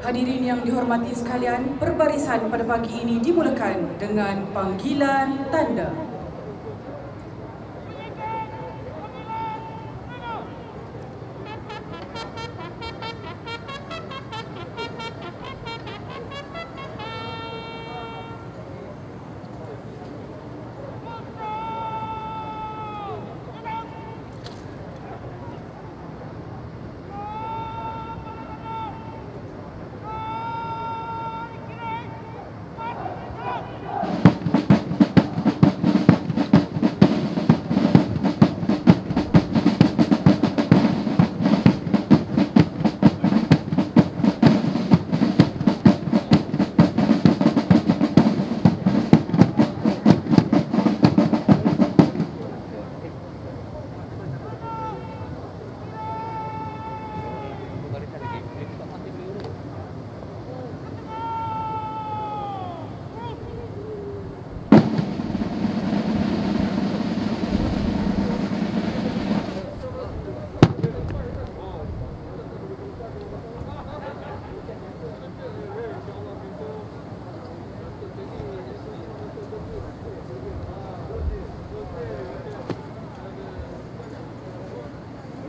Hadirin yang dihormati sekalian, perbarisan pada pagi ini dimulakan dengan panggilan tanda.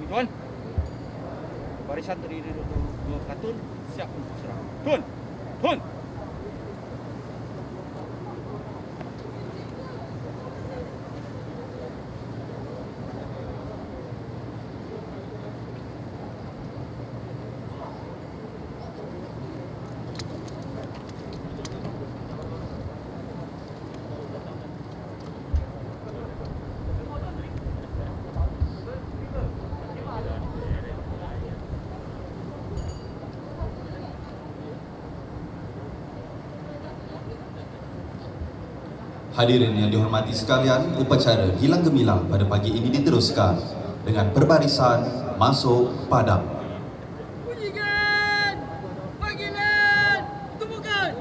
Tuan, barisan terdiri dari dua platoon siap untuk serang. Tuan, tuan. Hadirin yang dihormati sekalian, upacara gilang gemilang pada pagi ini diteruskan dengan perbarisan masuk padang. Bunyikan! Panggilan! Temukan!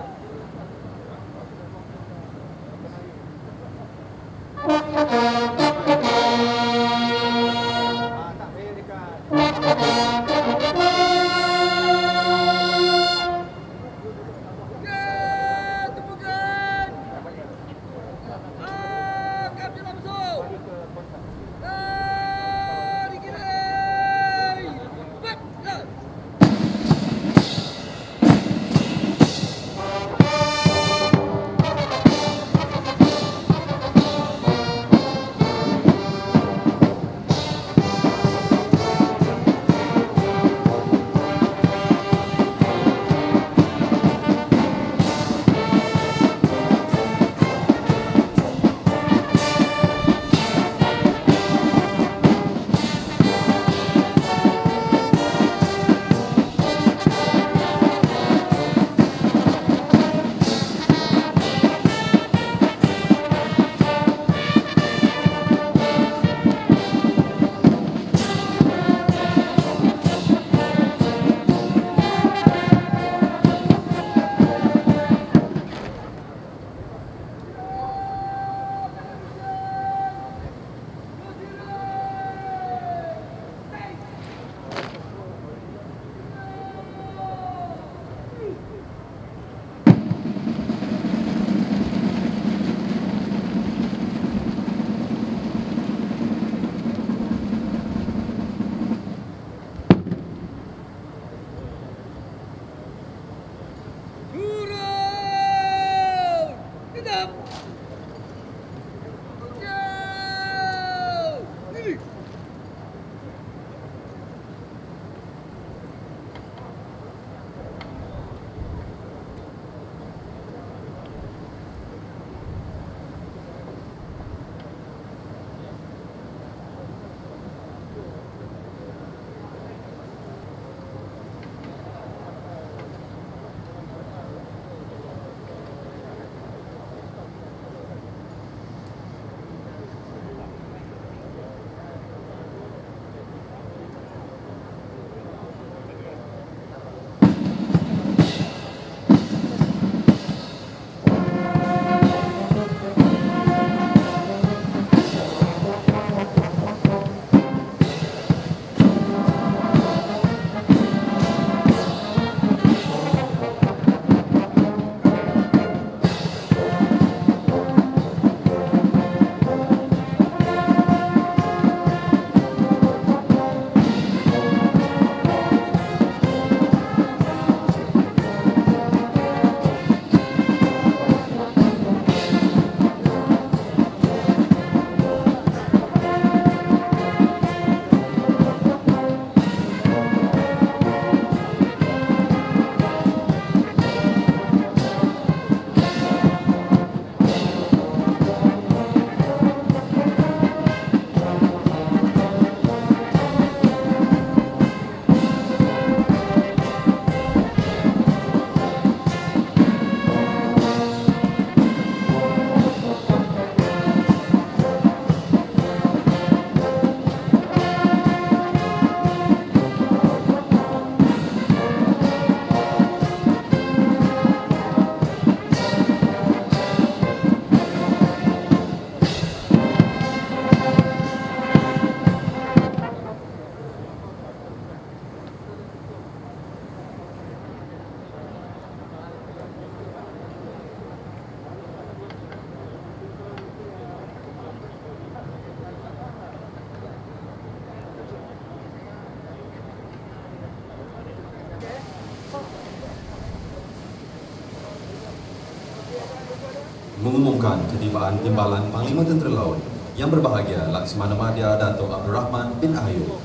mengumumkan ketibaan Timbalan Panglima Tentera Laut yang berbahagia Laksmana Madya Dato' Abdul Rahman bin Ayub.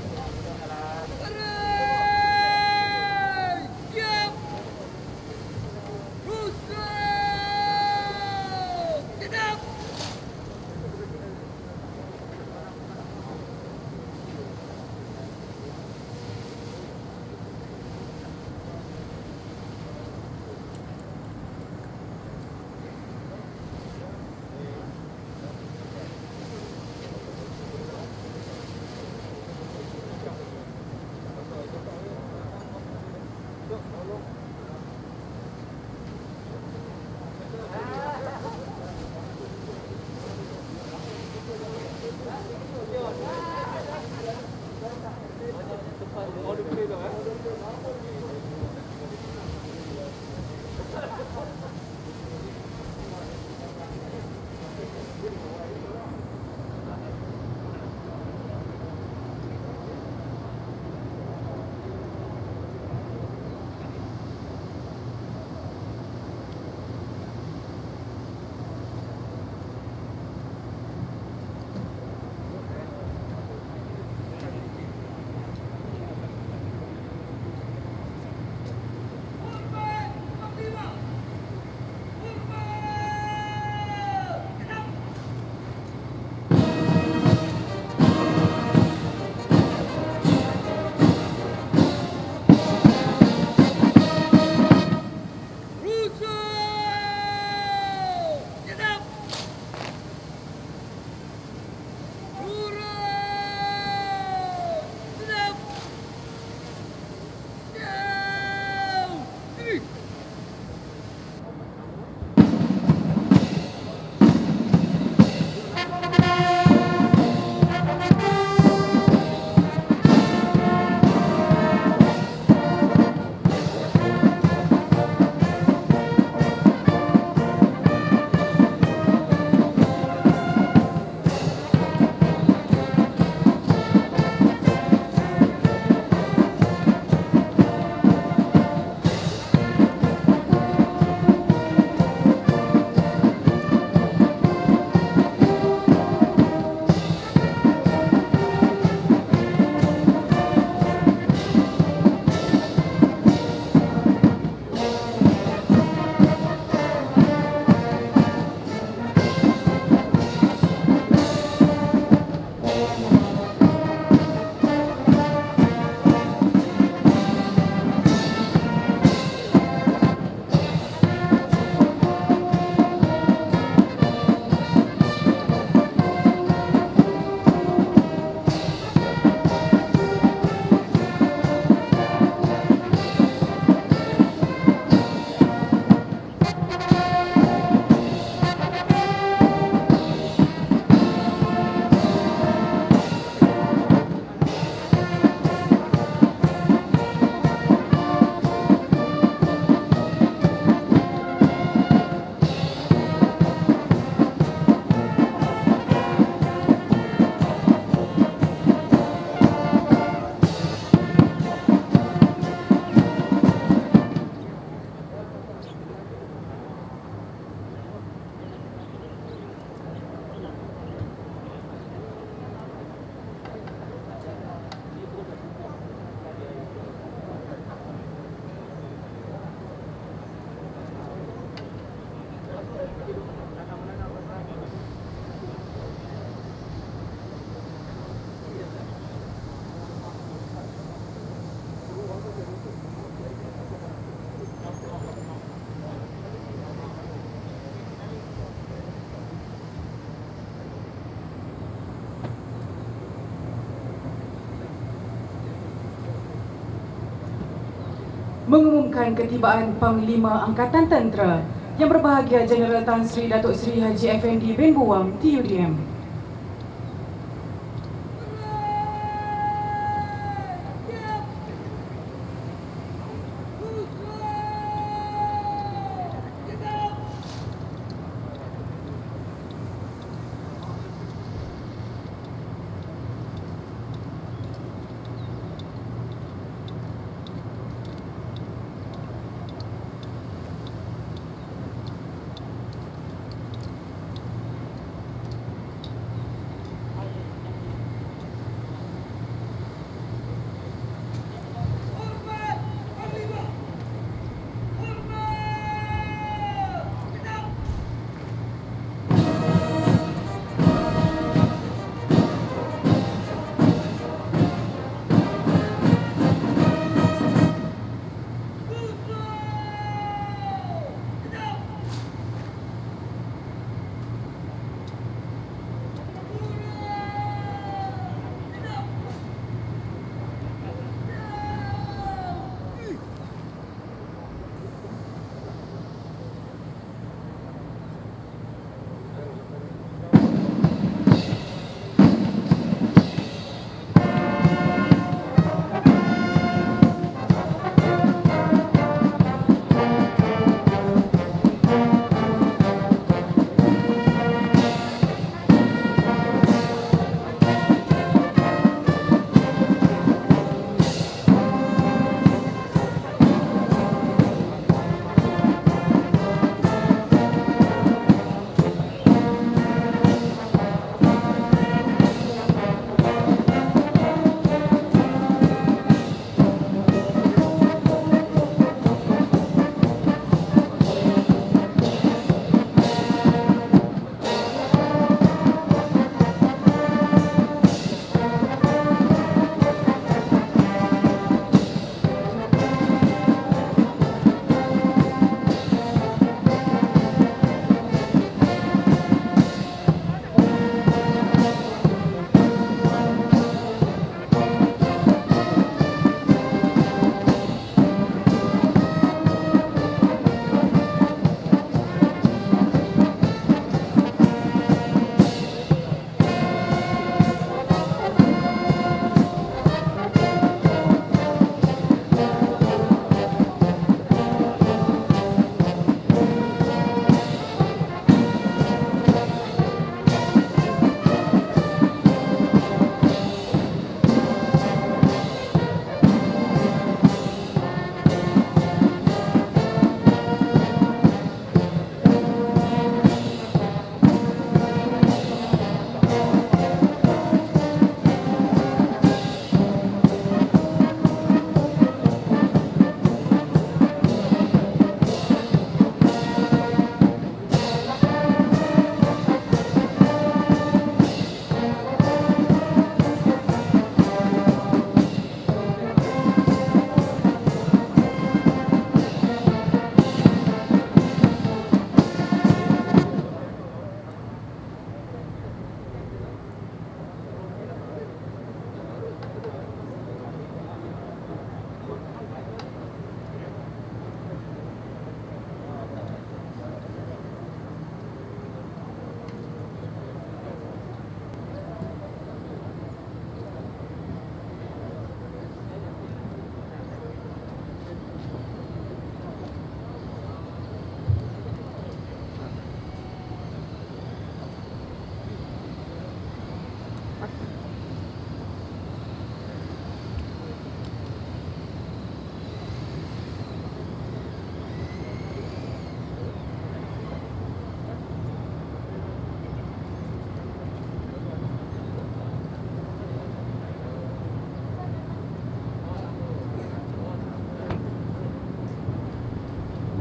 Mengumumkan ketibaan Panglima Angkatan Tentera yang berbahagia Jeneral Tan Sri Datuk Seri Haji Effendi bin Buam, TUDM.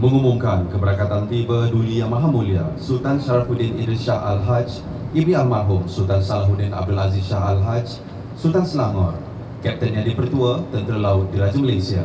mengumumkan keberangkatan tiba Duli Yang Maha Mulia Sultan Sharafuddin Idris Shah Al-Haj, Ibni Almarhum Sultan Salahuddin Abdul Aziz Shah Al-Haj, Sultan Selangor, Kapten Yang Dipertua Tentera Laut Diraja Malaysia.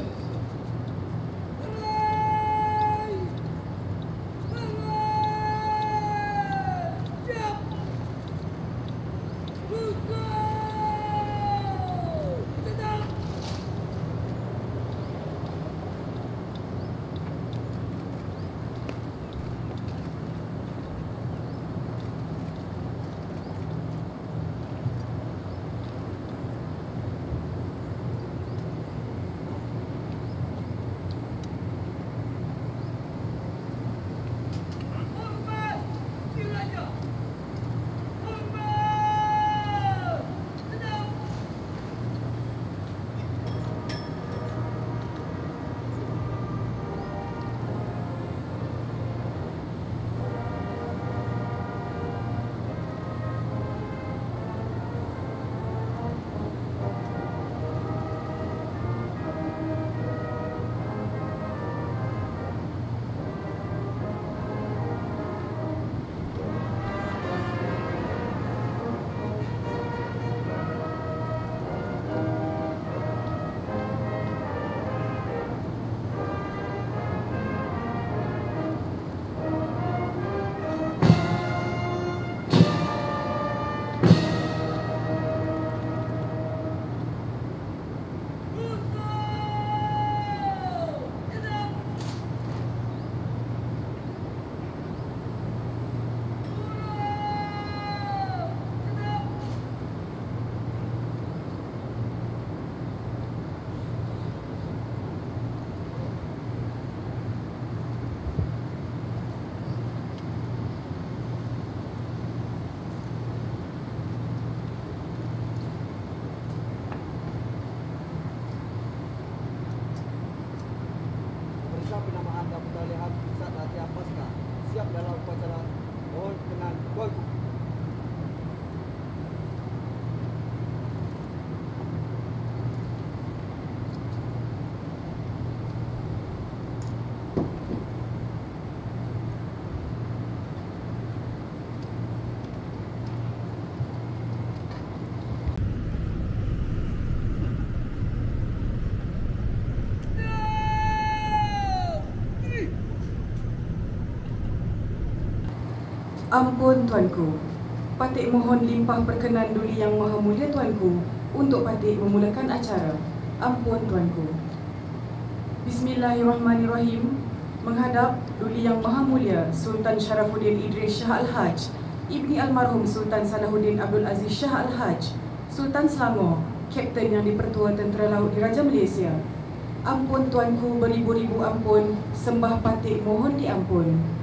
Penamaan dan peralihan pusat latihan pasca siap dalam upacara mohon kenan tuanku. Ampun Tuanku, Patik mohon limpah perkenan Duli Yang Maha Mulia Tuanku untuk Patik memulakan acara. Ampun Tuanku. Bismillahirrahmanirrahim. Menghadap Duli Yang Maha Mulia Sultan Sharafuddin Idris Shah Al-Haj, Ibni Almarhum Sultan Salahuddin Abdul Aziz Shah Al-Haj, Sultan Selangor, Kapten Yang Dipertua Tentera Laut Diraja Malaysia. Ampun Tuanku, beribu-ribu ampun, sembah Patik mohon diampun.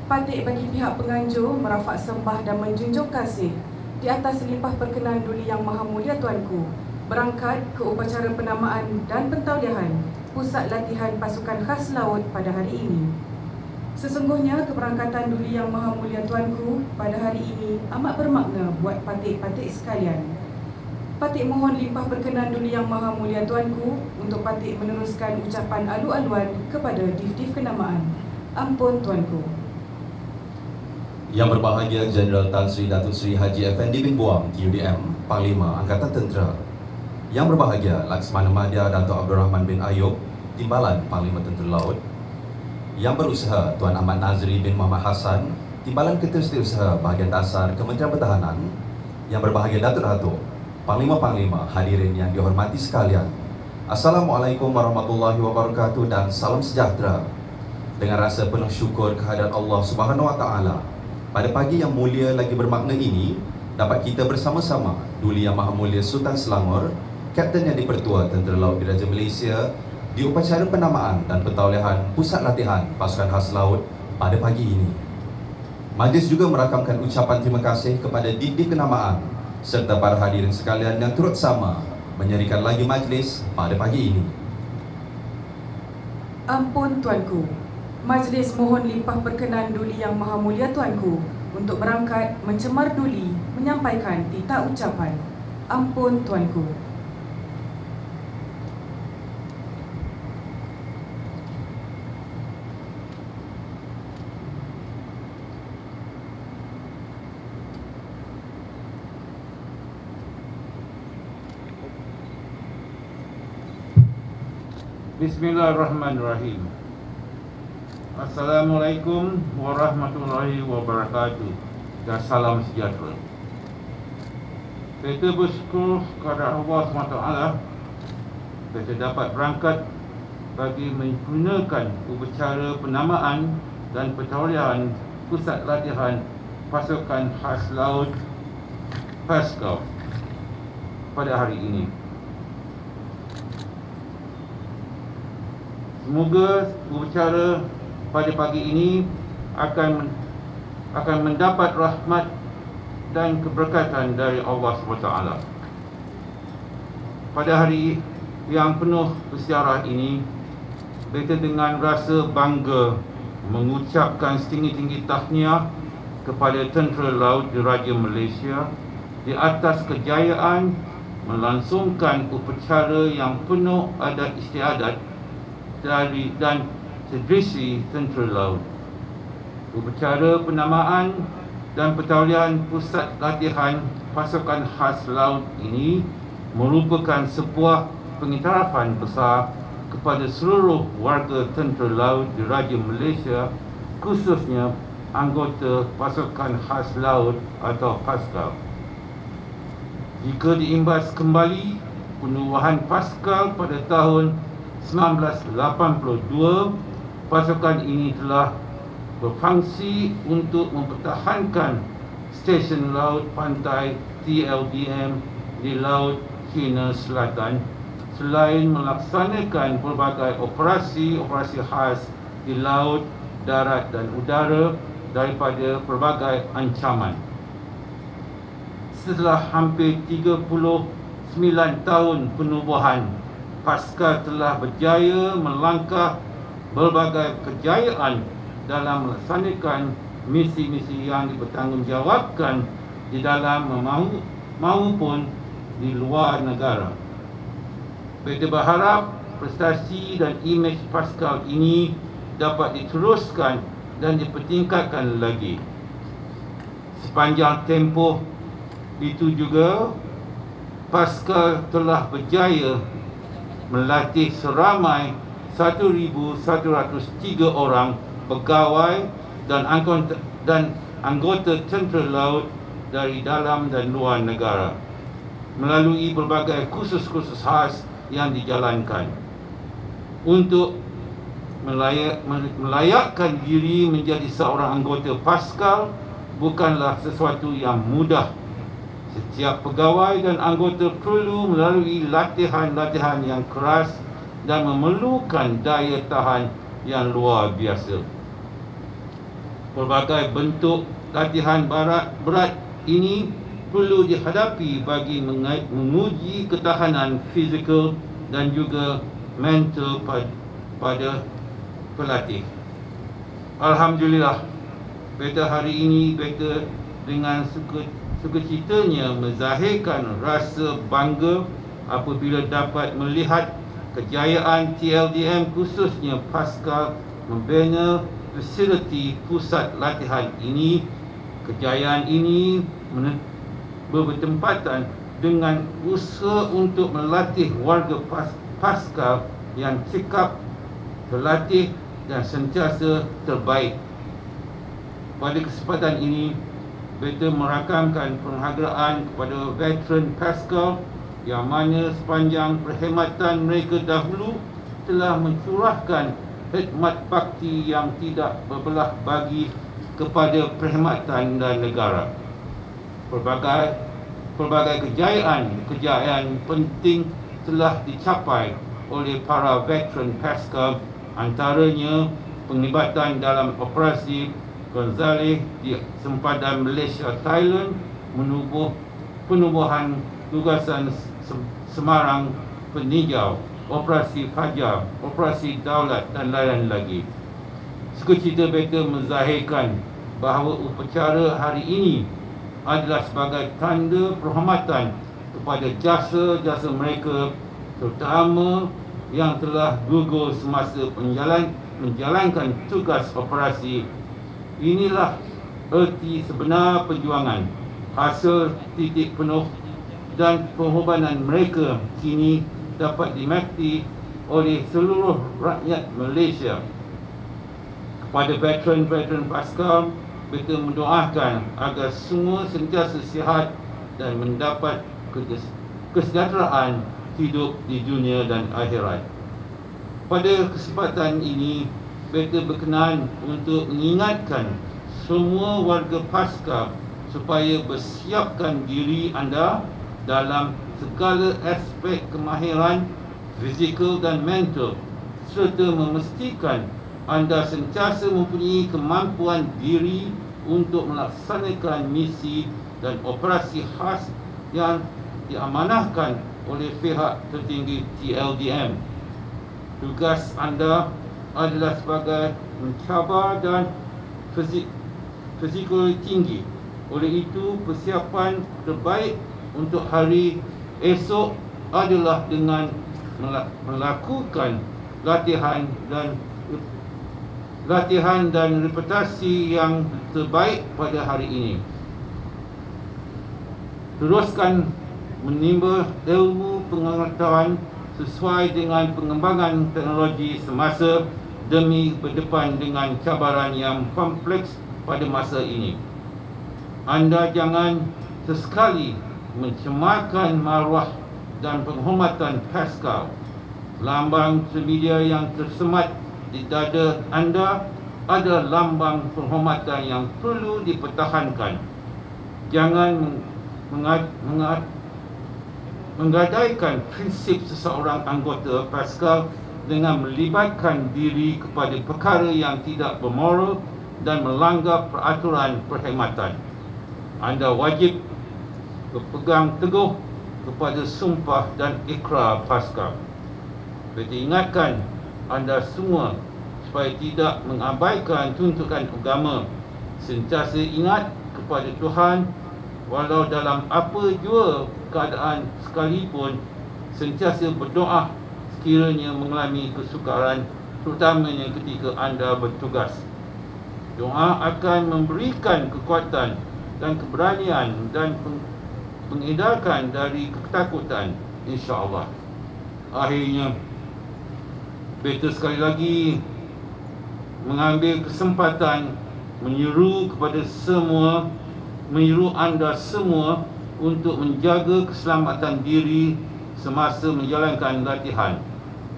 Patik bagi pihak penganjur merafak sembah dan menjunjung kasih di atas limpah perkenan Duli Yang Maha Mulia Tuanku berangkat ke upacara penamaan dan pentaulihan Pusat Latihan Pasukan Khas Laut pada hari ini. Sesungguhnya keberangkatan Duli Yang Maha Mulia Tuanku pada hari ini amat bermakna buat patik-patik sekalian. Patik mohon limpah perkenan Duli Yang Maha Mulia Tuanku untuk Patik meneruskan ucapan alu-aluan kepada Dif-Dif Kenamaan. Ampun Tuanku. Yang berbahagia Jeneral Tan Sri Datuk Seri Haji Effendi bin Buang, QDM, Panglima Angkatan Tentera. Yang berbahagia Laksmana Madya Datuk Abdul Rahman bin Ayub, Timbalan Panglima Tentera Laut. Yang berusaha Tuan Ahmad Nazri bin Muhammad Hassan, Timbalan Ketersetiausaha Bahagian Dasar Kementerian Pertahanan. Yang berbahagia Datuk-Datuk, Panglima-Panglima, hadirin yang dihormati sekalian. Assalamualaikum warahmatullahi wabarakatuh dan salam sejahtera. Dengan rasa penuh syukur kehadirat Allah Subhanahu Wa Taala, pada pagi yang mulia lagi bermakna ini, dapat kita bersama-sama Duli Yang Maha Mulia Sultan Selangor, Kapten Yang Dipertua Tentera Laut Diraja Malaysia di upacara penamaan dan pentaulihan Pusat Latihan Pasukan Khas Laut pada pagi ini. Majlis juga merakamkan ucapan terima kasih kepada Dif-Dif Kenamaan serta para hadirin sekalian yang turut sama menyerikan lagi majlis pada pagi ini. Ampun Tuanku, Majlis mohon limpah perkenan Duli Yang Maha Mulia Tuanku untuk berangkat mencemar Duli menyampaikan titah ucapan. Ampun Tuanku. Bismillahirrahmanirrahim. Assalamualaikum warahmatullahi wabarakatuh dan salam sejahtera. Kita bersyukur kepada Allah SWT kita dapat berangkat bagi menggunakan upacara penamaan dan pentauliahan pusat latihan pasukan khas laut Paskal pada hari ini. Semoga upacara pada pagi ini akan mendapat rahmat dan keberkatan dari Allah SWT. Pada hari yang penuh bersejarah ini, kita dengan rasa bangga mengucapkan setinggi-tinggi tahniah kepada Tentera Laut Diraja Malaysia di atas kejayaan melangsungkan upacara yang penuh adat istiadat dan tradisi Tentera Laut. Upacara penamaan dan pentauliahan pusat latihan pasukan khas laut ini merupakan sebuah pengiktirafan besar kepada seluruh warga Tentera Laut Diraja Malaysia, khususnya anggota pasukan khas laut atau Paskal. Jika diimbas kembali penubuhan Paskal pada tahun 1982, pasukan ini telah berfungsi untuk mempertahankan stesen laut pantai TLDM di Laut Cina Selatan selain melaksanakan pelbagai operasi khas di laut, darat dan udara daripada pelbagai ancaman. Setelah hampir 39 tahun penubuhan, Paskal telah berjaya melangkah berbagai kejayaan dalam melaksanakan misi-misi yang dipertanggungjawabkan di dalam maupun di luar negara. Kita berharap prestasi dan imej Paskal ini dapat diteruskan dan dipertingkatkan lagi. Sepanjang tempoh itu juga, Paskal telah berjaya melatih seramai 1,103 orang pegawai dan anggota Tentera Laut dari dalam dan luar negara melalui berbagai kursus-kursus khas yang dijalankan. Untuk melayakkan diri menjadi seorang anggota Paskal bukanlah sesuatu yang mudah. Setiap pegawai dan anggota perlu melalui latihan-latihan yang keras dan memerlukan daya tahan yang luar biasa. Pelbagai bentuk latihan berat ini perlu dihadapi bagi menguji ketahanan fizikal dan juga mental pada pelatih. Alhamdulillah, pada hari ini kita dengan sukacitanya menzahirkan rasa bangga apabila dapat melihat kejayaan TLDM khususnya Paskal membina fasiliti pusat latihan ini. Kejayaan ini bertempatan dengan usaha untuk melatih warga Paskal yang cekap, terlatih dan sentiasa terbaik. Pada kesempatan ini, kita merakamkan penghargaan kepada veteran Paskal yang mana sepanjang perkhidmatan mereka dahulu telah mencurahkan khidmat bakti yang tidak berbelah bagi kepada perkhidmatan dan negara. Pelbagai kejayaan penting telah dicapai oleh para veteran Paskal, antaranya penglibatan dalam operasi Gonzales di sempadan Malaysia Thailand, penubuhan tugasan Semarang Peninjau, operasi Fajar, operasi Daulat dan lain-lain lagi. Sukacita kita menzahirkan bahawa upacara hari ini adalah sebagai tanda penghormatan kepada jasa-jasa mereka, terutama yang telah gugur semasa menjalankan tugas operasi. Inilah erti sebenar perjuangan. Hasil titik penuh dan pengorbanan mereka kini dapat dinikmati oleh seluruh rakyat Malaysia. Kepada veteran-veteran Paskal, kita mendoakan agar semua sentiasa sihat dan mendapat kesejahteraan hidup di dunia dan akhirat. Pada kesempatan ini, kita berkenan untuk mengingatkan semua warga Paskal supaya bersiapkan diri anda dalam segala aspek kemahiran fizikal dan mental, serta memastikan anda sentiasa mempunyai kemampuan diri untuk melaksanakan misi dan operasi khas yang diamanahkan oleh pihak tertinggi TLDM. Tugas anda adalah sebagai mencabar dan fizikal tinggi. Oleh itu, persiapan terbaik untuk hari esok adalah dengan melakukan latihan dan reputasi yang terbaik pada hari ini. Teruskan menimba ilmu pengetahuan sesuai dengan pengembangan teknologi semasa demi berdepan dengan cabaran yang kompleks pada masa ini. Anda jangan sesekali mencemarkan maruah dan penghormatan Paskal. Lambang semedia yang tersemat di dada anda adalah lambang penghormatan yang perlu dipertahankan. Jangan menggadaikan prinsip seseorang anggota Paskal dengan melibatkan diri kepada perkara yang tidak bermoral dan melanggar peraturan perkhidmatan. Anda wajib berpegang teguh kepada sumpah dan ikrar Paskal. Kita ingatkan anda semua supaya tidak mengabaikan tuntutan agama. Sentiasa ingat kepada Tuhan walau dalam apa jua keadaan sekalipun. Sentiasa berdoa sekiranya mengalami kesukaran, terutamanya ketika anda bertugas. Doa akan memberikan kekuatan dan keberanian dan mengedarkan dari ketakutan, insya-Allah. Akhirnya, beta sekali lagi mengambil kesempatan menyeru anda semua untuk menjaga keselamatan diri semasa menjalankan latihan.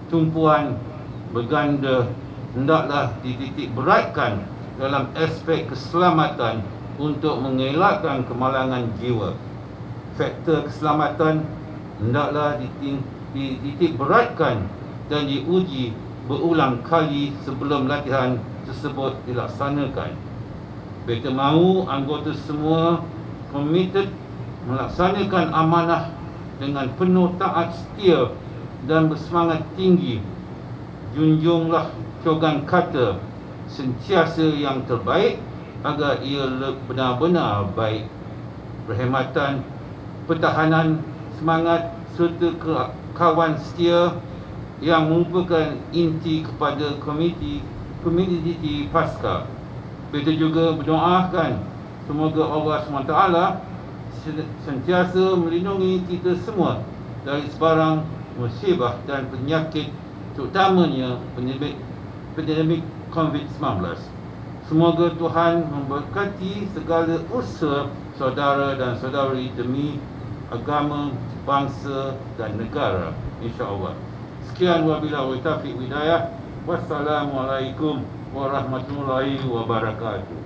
Tumpuan berganda hendaklah dititik beratkan dalam aspek keselamatan untuk mengelakkan kemalangan jiwa. Faktor keselamatan hendaklah dititik beratkan dan diuji berulang kali sebelum latihan tersebut dilaksanakan. Beta mahu anggota semua komited melaksanakan amanah dengan penuh taat setia dan bersemangat tinggi. Junjunglah slogan kata sentiasa yang terbaik agar ia benar-benar baik. Perkhidmatan, pertahanan, semangat serta kawan setia yang merupakan inti kepada komuniti Paskal. Kita juga berdoakan semoga Allah SWT sentiasa melindungi kita semua dari sebarang musibah dan penyakit, terutamanya pandemik COVID-19. Semoga Tuhan memberkati segala usaha saudara dan saudari demi agama, bangsa dan negara, insya-Allah. Sekian wabillahi taufiq hidayah. Wassalamualaikum warahmatullahi wabarakatuh.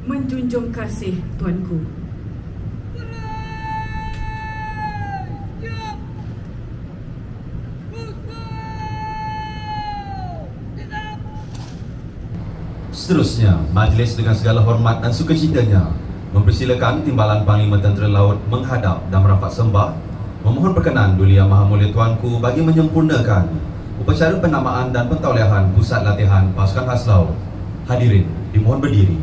Menjunjung kasih Tuanku. Seterusnya, majlis dengan segala hormat dan sukacitanya mempersilakan Timbalan Panglima Tentera Laut menghadap dan merapat sembah, memohon perkenan Duli Yang Maha Mulia Tuanku bagi menyempurnakan upacara penamaan dan pentauliahan Pusat Latihan Pasukan Khas Laut. Hadirin dimohon berdiri.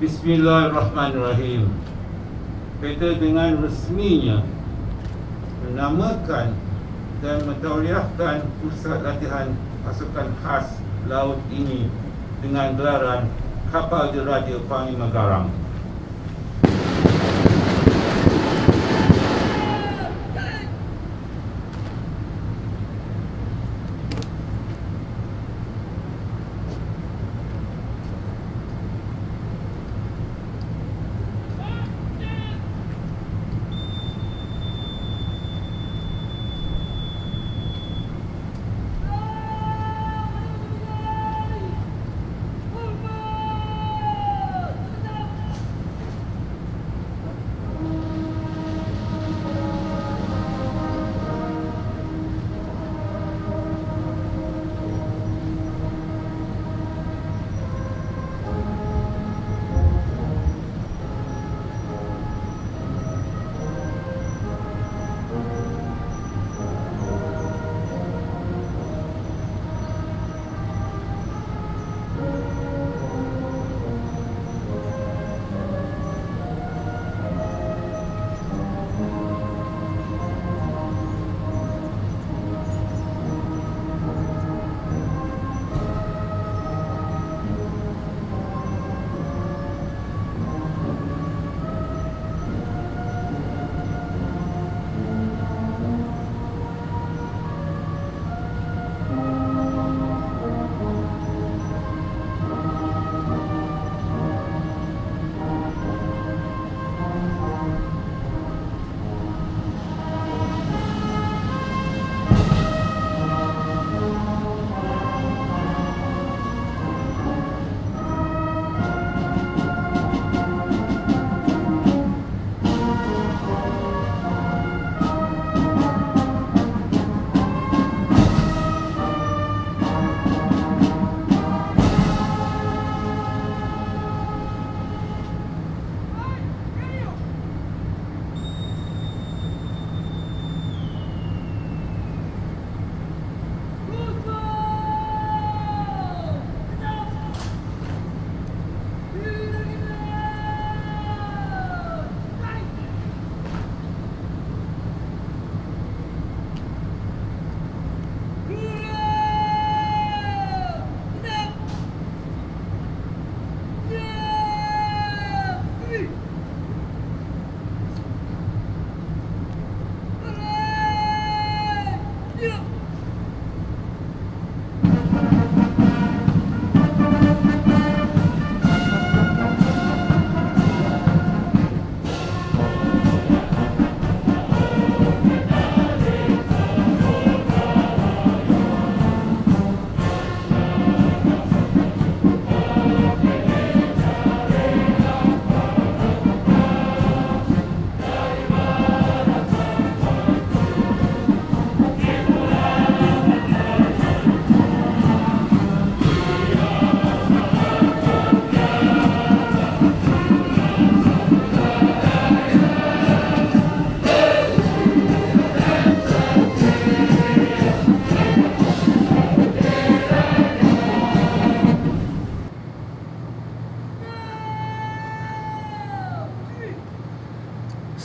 Bismillahirrahmanirrahim. Kita dengan resminya menamakan dan mentauliahkan pusat latihan pasukan khas laut ini dengan gelaran Kapal Diraja Panglima Garang.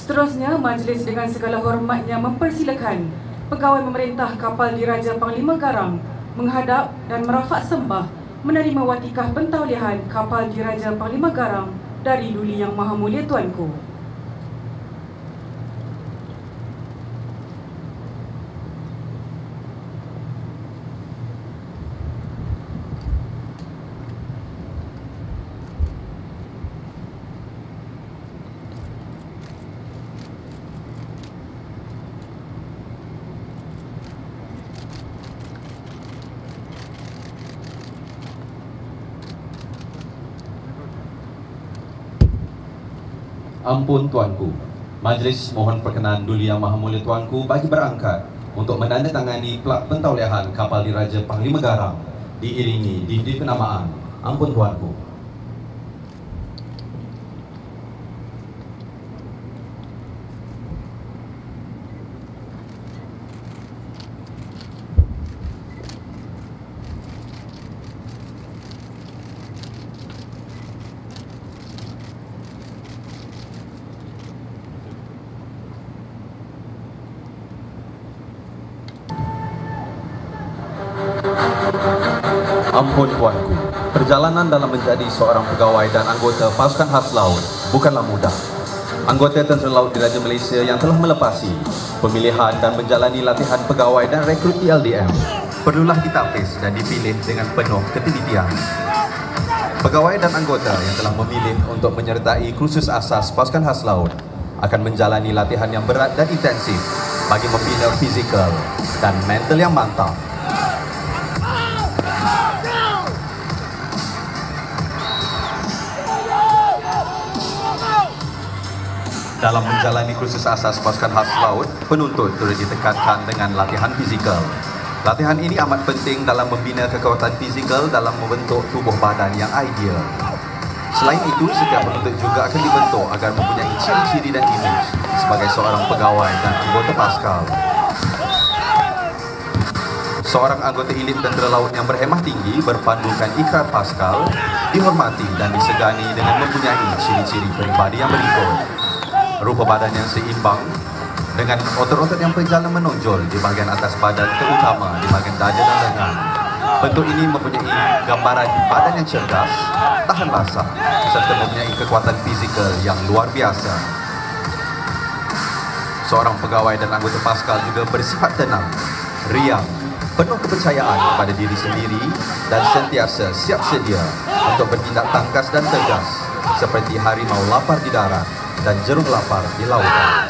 Seterusnya, majlis dengan segala hormatnya mempersilakan pegawai memerintah kapal Diraja Panglima Garang menghadap dan merafak sembah menerima watikah pentauliahan kapal Diraja Panglima Garang dari Duli Yang Maha Mulia Tuanku. Ampun Tuanku, Majlis mohon perkenan Duli Yang Maha Mulia Tuanku bagi berangkat untuk menandatangani plak pentauliahan kapal Diraja Panglima Garang diiringi di penamaan. Ampun Tuanku. Ampun tuanku, perjalanan dalam menjadi seorang pegawai dan anggota pasukan khas laut bukanlah mudah. Anggota Tentera Laut Diraja Malaysia yang telah melepasi pemilihan dan menjalani latihan pegawai dan rekrut PLDM perlulah ditapis dan dipilih dengan penuh ketelitian. Pegawai dan anggota yang telah memilih untuk menyertai kursus asas pasukan khas laut akan menjalani latihan yang berat dan intensif bagi membina fizikal dan mental yang mantap. Dalam menjalani kursus asas pasukan khas laut, penuntut turut ditekankan dengan latihan fizikal. Latihan ini amat penting dalam membina kekuatan fizikal dalam membentuk tubuh badan yang ideal. Selain itu, setiap penuntut juga akan dibentuk agar mempunyai ciri-ciri dan imej sebagai seorang pegawai dan anggota Paskal. Seorang anggota elit tentera laut yang berhemah tinggi berpandukan ikrar Paskal dihormati dan disegani dengan mempunyai ciri-ciri peribadi yang berikut. Rupa badan yang seimbang dengan otot-otot yang berjalan menonjol di bahagian atas badan, terutama di bahagian dada dan lengan. Bentuk ini mempunyai gambaran badan yang cerdas, tahan basah, serta mempunyai kekuatan fizikal yang luar biasa. Seorang pegawai dan anggota Paskal juga bersifat tenang, riang, penuh kepercayaan kepada diri sendiri dan sentiasa siap sedia untuk bertindak tangkas dan tegas seperti harimau lapar di darat dan jerung lapar di lautan.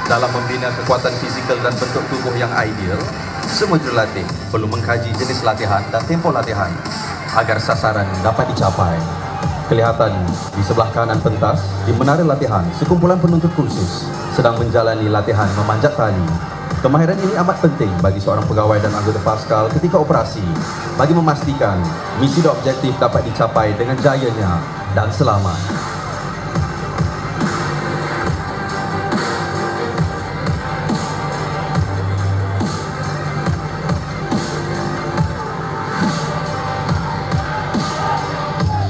Dalam membina kekuatan fizikal dan bentuk tubuh yang ideal, semua jurulatih perlu mengkaji jenis latihan dan tempo latihan agar sasaran dapat dicapai. Kelihatan di sebelah kanan pentas, di menara latihan, sekumpulan penuntut kursus sedang menjalani latihan memanjat tali. Kemahiran ini amat penting bagi seorang pegawai dan anggota Paskal ketika operasi bagi memastikan misi dan objektif dapat dicapai dengan jayanya dan selamat.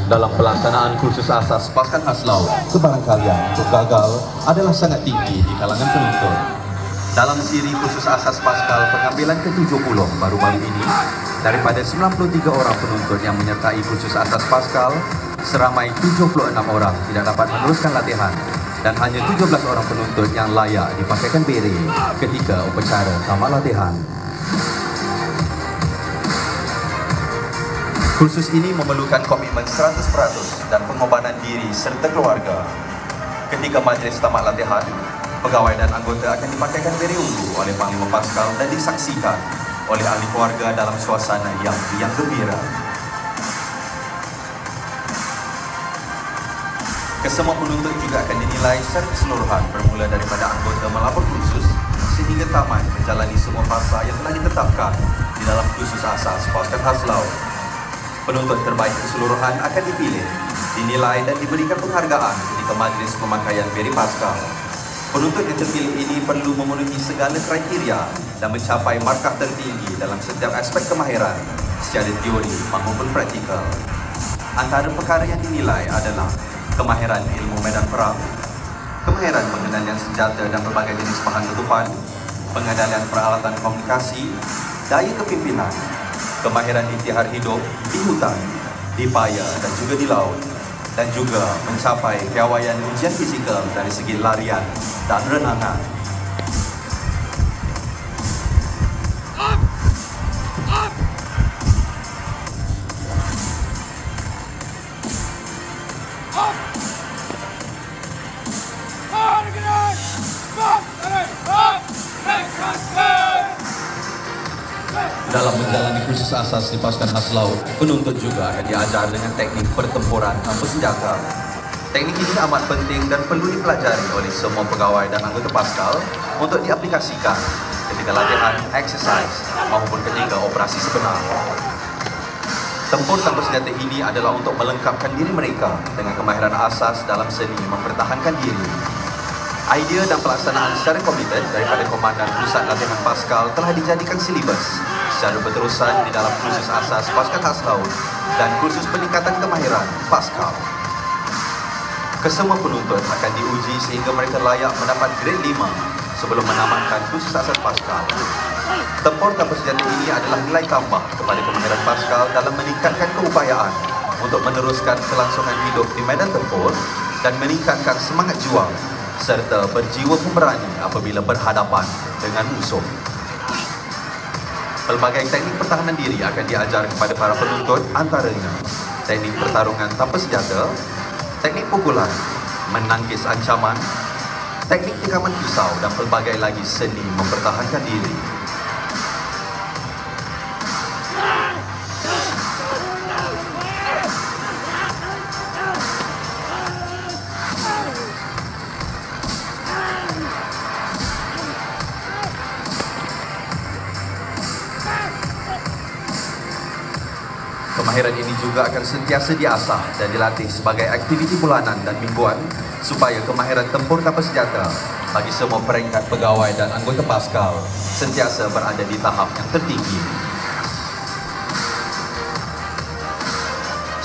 Dalam pelaksanaan kursus asas pasukan khas laut, kebarangkalian untuk gagal adalah sangat tinggi di kalangan penuntut. Dalam siri kursus asas Paskal pengambilan ke-70 baru-baru ini, daripada 93 orang penuntut yang menyertai kursus asas Paskal, seramai 76 orang tidak dapat meneruskan latihan dan hanya 17 orang penuntut yang layak dipakaikan beret ketika upacara tamat latihan. Kursus ini memerlukan komitmen 100% dan pengorbanan diri serta keluarga. Ketika majlis tamat latihan, pegawai dan anggota akan dipakaikan beret ungu oleh Panglima Paskal dan disaksikan oleh ahli keluarga dalam suasana yang gembira. Kesemua penuntut juga akan dinilai secara keseluruhan bermula daripada anggota melapor kursus sehingga tamat menjalani semua fasa yang telah ditetapkan di dalam kursus asas pasukan khas laut. Penuntut terbaik keseluruhan akan dipilih, dinilai dan diberikan penghargaan ketika majlis pemakaian beret Paskal. Penuntut yang terpilih ini perlu memenuhi segala kriteria dan mencapai markah tertinggi dalam setiap aspek kemahiran secara teori maupun praktikal. Antara perkara yang dinilai adalah kemahiran ilmu medan perang, kemahiran pengendalian senjata dan berbagai jenis bahan letupan, pengendalian peralatan komunikasi, daya kepimpinan, kemahiran ikhtiar hidup di hutan, di paya dan juga di laut, dan juga mencapai piawaian ujian fizikal dari segi larian dan renangan. Dalam menjalani kursus asas di pasukan khas laut, penuntut juga akan diajar dengan teknik pertempuran tanpa senjata. Teknik ini amat penting dan perlu dipelajari oleh semua pegawai dan anggota Paskal untuk diaplikasikan ketika latihan, exercise maupun ketika operasi sebenar. Tempur tanpa senjata ini adalah untuk melengkapkan diri mereka dengan kemahiran asas dalam seni mempertahankan diri. Idea dan pelaksanaan secara komited daripada Komandan Pusat Latihan Paskal telah dijadikan silibus secara berterusan di dalam kursus asas pasukan khas laut dan kursus peningkatan kemahiran Paskal. Kesemua penuntut akan diuji sehingga mereka layak mendapat grade 5 sebelum menamatkan kursus asas Paskal. Tempur tanpa senjata ini adalah nilai tambah kepada kemahiran Paskal dalam meningkatkan keupayaan untuk meneruskan kelangsungan hidup di medan tempur dan meningkatkan semangat juang serta berjiwa pemberani apabila berhadapan dengan musuh. Pelbagai teknik pertahanan diri akan diajar kepada para penuntut, antaranya teknik pertarungan tanpa senjata, teknik pukulan, menangkis ancaman, teknik tikaman pisau dan pelbagai lagi seni mempertahankan diri. Kemahiran ini juga akan sentiasa diasah dan dilatih sebagai aktiviti bulanan dan mingguan supaya kemahiran tempur tanpa senjata bagi semua peringkat pegawai dan anggota Paskal sentiasa berada di tahap yang tertinggi.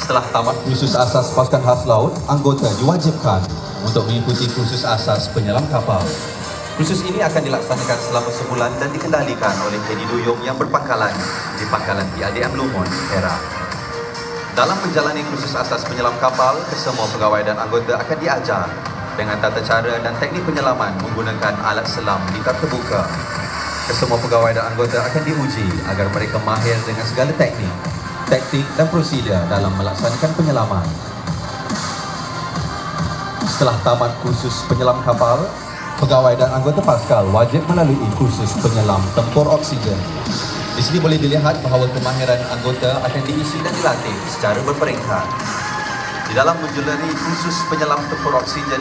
Setelah tamat kursus asas pasukan khas laut, anggota diwajibkan untuk mengikuti kursus asas penyelam kapal. Kursus ini akan dilaksanakan selama sebulan dan dikendalikan oleh Hedi Duyung yang berpangkalan di pangkalan PADM Lumon, Perak. Dalam menjalani kursus asas penyelam kapal, kesemua pegawai dan anggota akan diajar dengan tata cara dan teknik penyelaman menggunakan alat selam litar terbuka. Kesemua pegawai dan anggota akan diuji agar mereka mahir dengan segala teknik, taktik dan prosedur dalam melaksanakan penyelaman. Setelah tamat kursus penyelam kapal, pegawai dan anggota Paskal wajib melalui kursus penyelam tempur oksigen. Di sini boleh dilihat bahawa kemahiran anggota akan diisi dan dilatih secara berperingkat. Di dalam menjalani kursus penyelam tempur oksigen,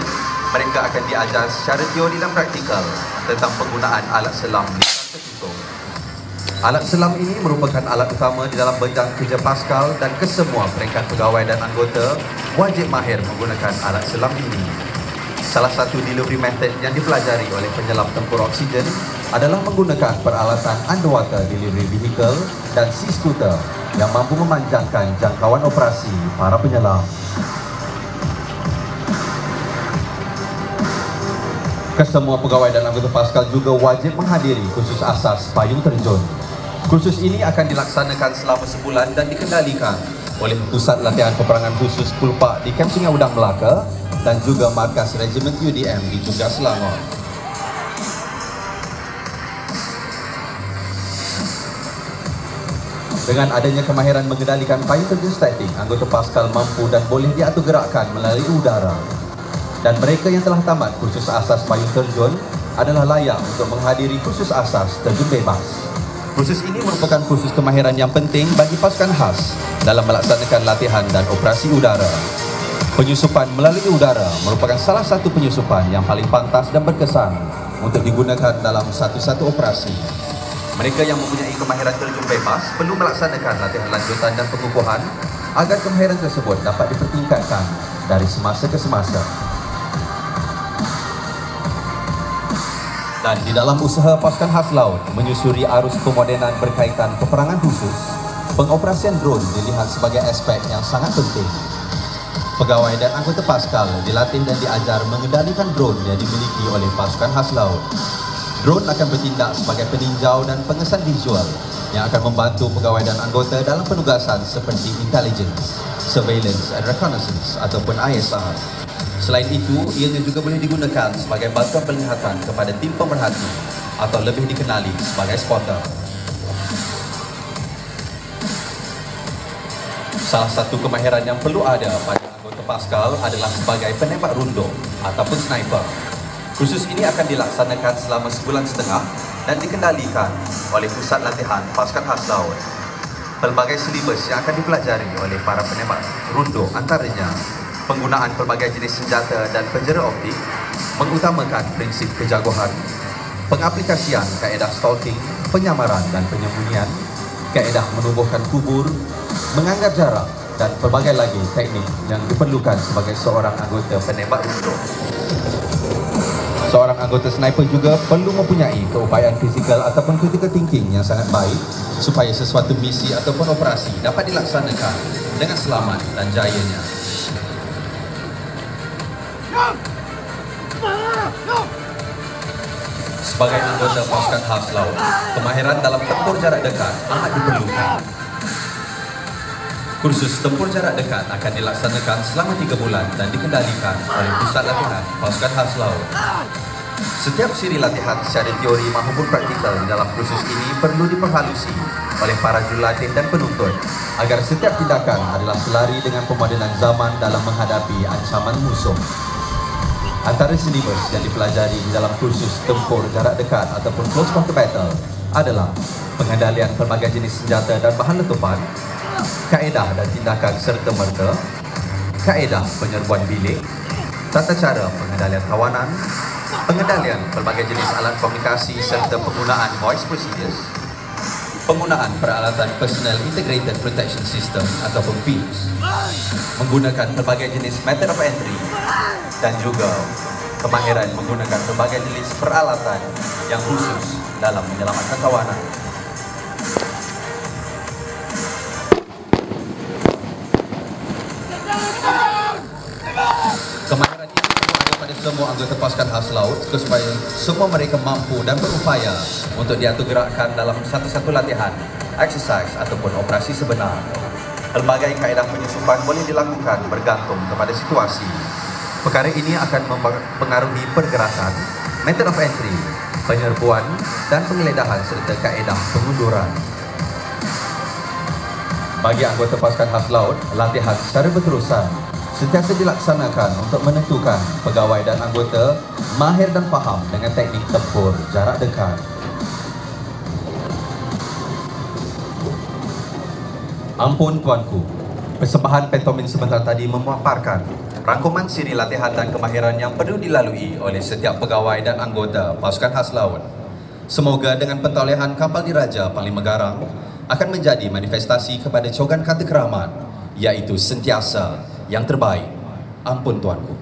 mereka akan diajar secara teori dan praktikal tentang penggunaan alat selam litar tertutup. Alat selam ini merupakan alat utama di dalam bidang kerja Paskal dan kesemua peringkat pegawai dan anggota wajib mahir menggunakan alat selam ini. Salah satu delivery method yang dipelajari oleh penyelam tempur oksigen adalah menggunakan peralatan underwater delivery vehicle dan sea scooter yang mampu memanjangkan jangkauan operasi para penyelam. Kesemua pegawai dan anggota Paskal juga wajib menghadiri kursus asas payung terjun. Kursus ini akan dilaksanakan selama sebulan dan dikendalikan oleh Pusat Latihan Peperangan Khusus Pulpak di Kamp Sungai Udang, Melaka dan juga markas Regimen UDM di Tugas Selangor. Dengan adanya kemahiran mengendalikan payung terjun statik, anggota Paskal mampu dan boleh diatur gerakan melalui udara. Dan mereka yang telah tamat kursus asas payung terjun adalah layak untuk menghadiri kursus asas terjun bebas. Kursus ini merupakan kursus kemahiran yang penting bagi pasukan khas dalam melaksanakan latihan dan operasi udara. Penyusupan melalui udara merupakan salah satu penyusupan yang paling pantas dan berkesan untuk digunakan dalam satu-satu operasi. Mereka yang mempunyai kemahiran terjun bebas perlu melaksanakan latihan lanjutan dan pengukuhan agar kemahiran tersebut dapat dipertingkatkan dari semasa ke semasa. Dan di dalam usaha pasukan khas laut menyusuri arus pemodenan berkaitan peperangan khusus, pengoperasian drone dilihat sebagai aspek yang sangat penting. Pegawai dan anggota Paskal dilatih dan diajar mengendalikan drone yang dimiliki oleh pasukan khas laut. Drone akan bertindak sebagai peninjau dan pengesan visual yang akan membantu pegawai dan anggota dalam penugasan seperti intelligence, surveillance and reconnaissance ataupun ISR. Selain itu, ianya juga boleh digunakan sebagai bantuan penglihatan kepada tim pemerhati atau lebih dikenali sebagai spotter. Salah satu kemahiran yang perlu ada pada anggota Paskal adalah sebagai penembak rundung ataupun sniper. Kursus ini akan dilaksanakan selama sebulan setengah dan dikendalikan oleh Pusat Latihan Pasukan Khas Laut. Pelbagai silibus yang akan dipelajari oleh para penembak rundung antaranya penggunaan pelbagai jenis senjata dan penjara optik, mengutamakan prinsip kejaguhan, pengaplikasian kaedah stalking, penyamaran dan penyembunyian, kaedah menubuhkan kubur, menganggar jarak dan pelbagai lagi teknik yang diperlukan sebagai seorang anggota penembak rundung. Seorang anggota sniper juga perlu mempunyai keupayaan fizikal ataupun critical thinking yang sangat baik supaya sesuatu misi ataupun operasi dapat dilaksanakan dengan selamat dan jayanya. Sebagai anggota pasukan khas laut, kemahiran dalam tempur jarak dekat amat diperlukan. Kursus tempur jarak dekat akan dilaksanakan selama 3 bulan dan dikendalikan oleh Pusat Latihan Pasukan Khas Laut. Setiap siri latihan secara teori maupun praktikal di dalam kursus ini perlu diperhalusi oleh para jurulatih dan penuntut agar setiap tindakan adalah selari dengan pemodenan zaman dalam menghadapi ancaman musuh. Antara silibus yang dipelajari di dalam kursus tempur jarak dekat ataupun close quarter battle adalah pengendalian pelbagai jenis senjata dan bahan letupan, kaedah dan tindakan serta-merta, kaedah penyerbuan bilik, tata cara pengendalian tawanan, pengendalian pelbagai jenis alat komunikasi serta penggunaan voice procedures, penggunaan peralatan Personal Integrated Protection System ataupun PIPS, menggunakan pelbagai jenis method of entry, dan juga kemahiran menggunakan pelbagai jenis peralatan yang khusus dalam menyelamatkan tawanan. Kemahiran ini perlu ada pada semua anggota pasukan khas laut supaya semua mereka mampu dan berupaya untuk diatur gerakkan dalam satu-satu latihan, exercise ataupun operasi sebenar. Pelbagai kaedah penyusupan boleh dilakukan bergantung kepada situasi. Perkara ini akan mempengaruhi pergerakan, method of entry, penyerbuan dan penggeledahan serta kaedah pengunduran. Bagi anggota pasukan khas laut, latihan secara berterusan sentiasa dilaksanakan untuk menentukan pegawai dan anggota mahir dan faham dengan teknik tempur jarak dekat. Ampun tuanku, persembahan pantomin sebentar tadi memaparkan rangkuman siri latihan dan kemahiran yang perlu dilalui oleh setiap pegawai dan anggota pasukan khas laut. Semoga dengan pentolehan kapal diraja Panglima Garang akan menjadi manifestasi kepada cogan kata keramat, iaitu sentiasa yang terbaik. Ampun tuanku.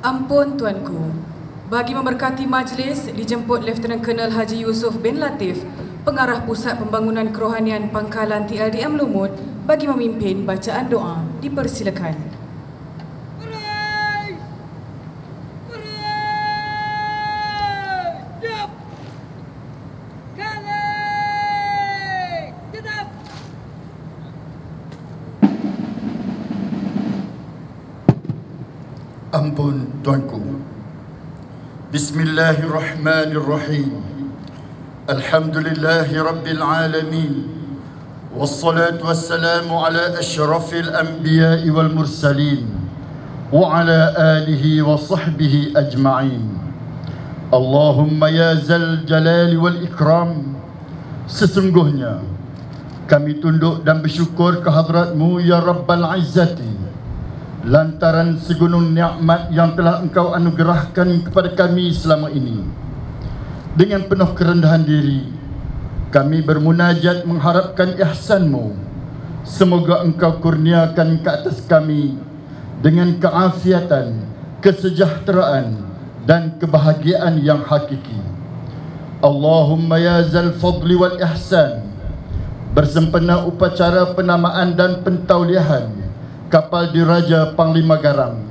Ampun tuanku. Bagi memberkati majlis, dijemput Lieutenant Colonel Haji Yusof bin Latif, Pengarah Pusat Pembangunan Kerohanian Pangkalan TLDM Lumut, bagi memimpin bacaan doa. Dipersilakan. Berai! Berai! Siap! Kali! Tetap! Ampun tuanku. Bismillahirrahmanirrahim. Alhamdulillahi rabbil alamin. Wassalatu wassalamu ala ashrafil anbiya'i wal mursalin wa ala alihi wa sahbihi ajma'in. Allahumma ya zal jalali wal ikram. Sesungguhnya kami tunduk dan bersyukur kehadratmu ya Rabbal Izzati lantaran segunung nikmat yang telah engkau anugerahkan kepada kami selama ini. Dengan penuh kerendahan diri kami bermunajat mengharapkan ihsanmu. Semoga engkau kurniakan ke atas kami dengan keafiatan, kesejahteraan dan kebahagiaan yang hakiki. Allahumma ya zal fadli wal ihsan. Bersempena upacara penamaan dan pentauliahan kapal diraja Panglima Garang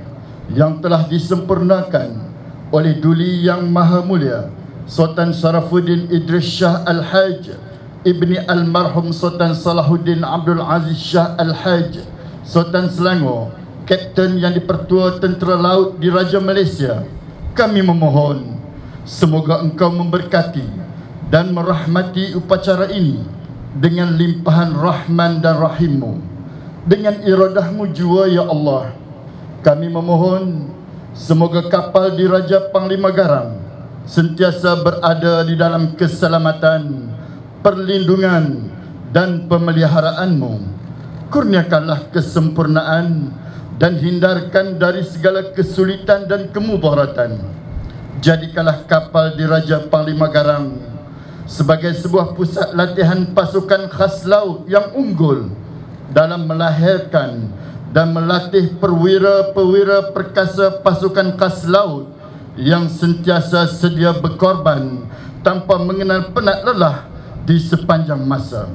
yang telah disempurnakan oleh Duli Yang Maha Mulia Sultan Sharafuddin Idris Shah Al-Haj Ibni Almarhum Sultan Salahuddin Abdul Aziz Shah Al-Haj Sultan Selangor, Kapten yang dipertua Tentera Laut Diraja Malaysia, kami memohon semoga engkau memberkati dan merahmati upacara ini dengan limpahan rahman dan rahimmu. Dengan iradahmu jua ya Allah, kami memohon semoga kapal diraja Panglima Garang sentiasa berada di dalam keselamatan, perlindungan dan pemeliharaanmu. Kurniakanlah kesempurnaan dan hindarkan dari segala kesulitan dan kemudaratan. Jadikanlah kapal diraja Panglima Garang sebagai sebuah pusat latihan pasukan khas laut yang unggul dalam melahirkan dan melatih perwira-perwira perkasa pasukan khas laut yang sentiasa sedia berkorban tanpa mengenal penat lelah di sepanjang masa.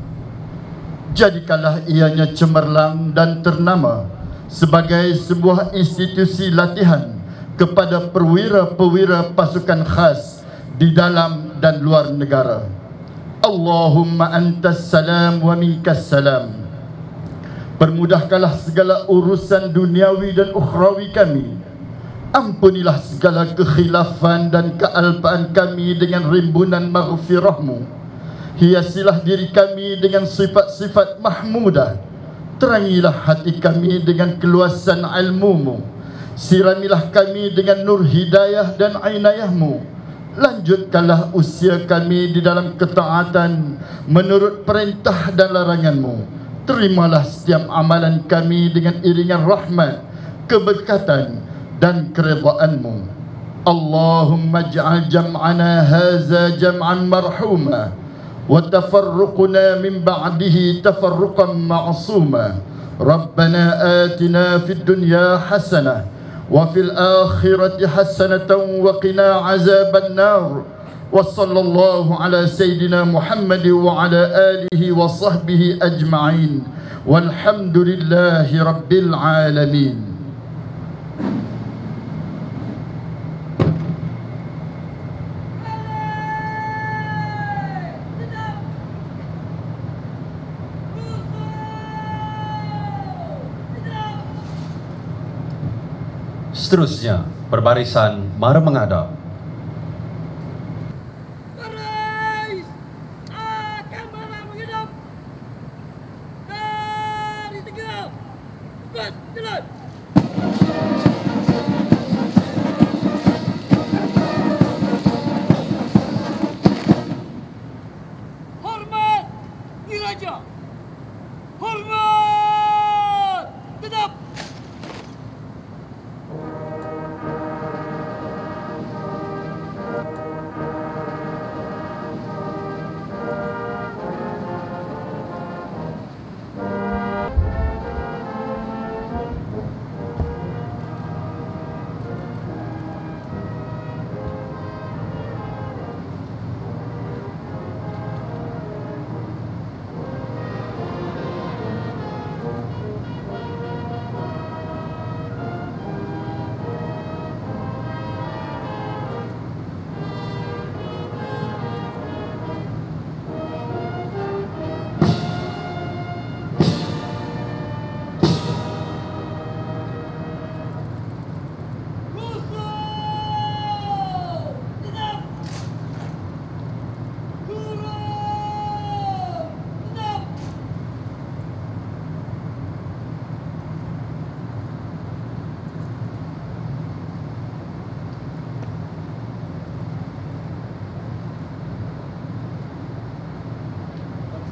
Jadikanlah ianya cemerlang dan ternama sebagai sebuah institusi latihan kepada perwira-perwira pasukan khas di dalam dan luar negara. Allahumma antas salam wa minkas salam. Permudahkanlah segala urusan duniawi dan ukhrawi kami. Ampunilah segala kekhilafan dan kealpaan kami dengan rimbunan maghfirahmu. Hiasilah diri kami dengan sifat-sifat mahmudah. Terangilah hati kami dengan keluasan ilmumu. Siramilah kami dengan nur hidayah dan inayahmu. Lanjutkanlah usia kami di dalam ketaatan menurut perintah dan laranganmu. Terimalah setiap amalan kami dengan iringan rahmat, keberkatan dan keredaanmu. Allahumma ij'al jam'ana haza jam'an marhuma wa tafarruquna min ba'dihi tafarruqan ma'suma. Rabbana atina fid dunya hasanah wa fil akhirati hasanatan wa qina azaban nar. Wa sallallahu ala sayyidina Muhammad wa ala alihi wa sahbihi ajma'in. Walhamdulillahi rabbil alamin. Seterusnya, perbarisan mara menghadap. Baris akan malah menghadap dari Tegal. Cepat, jalan. Hormat Diraja. Hormat tetap.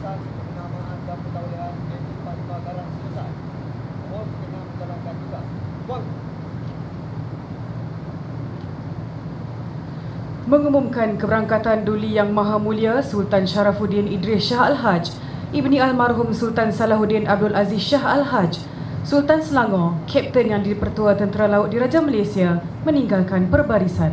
Pengamaan dan pentaulian JP 45 Garang selesai. Mohon berkenan menjalankan tugas. Tuan. Mengumumkan keberangkatan Duli Yang Maha Mulia Sultan Sharafuddin Idris Shah Al-Haj, Ibni Almarhum Sultan Salahuddin Abdul Aziz Shah Al-Haj, Sultan Selangor, Kapten yang di-Pertua Tentera Laut Diraja Malaysia meninggalkan perbarisan.